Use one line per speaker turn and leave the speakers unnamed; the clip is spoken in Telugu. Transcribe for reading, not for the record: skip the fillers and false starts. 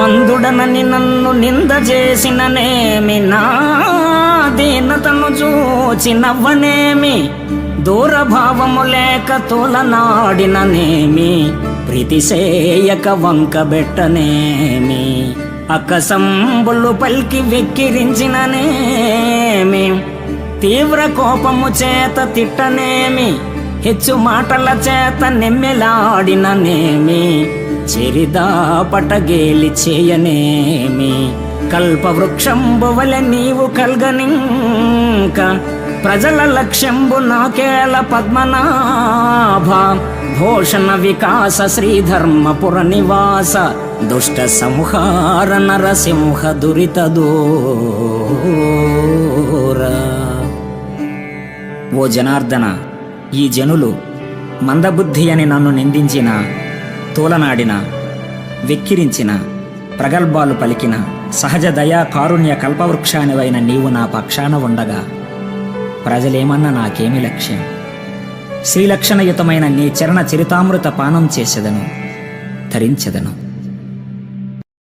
అంధుడనని నన్ను నింద చేసిననేమి, నా దీనతను చూచి నవ్వనేమి, దూరభావము లేక తోలనాడిననేమి, ప్రీతిసేయక వంకబెట్టనేమి, అక్కసంబులు పల్కి వెక్కిరించిననేమి, తీవ్ర కోపము చేత తిట్టనేమి, హెచ్చు మాటల చేత నెమ్మెలాడిననేమి, చెరిదా పటగేలి చేయనేమి, కల్పవృక్షంబు వలె నీవు కల్గనింక, ప్రజల లక్ష్యంబు నాకేల పద్మనాభ, భూషణ వికాస శ్రీధర్మపుర నివాస, దుష్ట సంహార నరసింహ దురిత దూర. ఓ జనార్దన, ఈ జనులు మందబుద్ధి అని నన్ను నిందించిన, తోలనాడిన, వెక్కిరించిన, ప్రగల్భాలు పలికిన సహజ దయా కారుణ్య కల్పవృక్షానివైన నీవు నా పక్షాన ఉండగా ప్రజలేమన్నా నాకేమి లక్ష్యం? శ్రీలక్షణయుతమైన నీ చరణ చరితామృత పానం చేసెదను, ధరించెదను.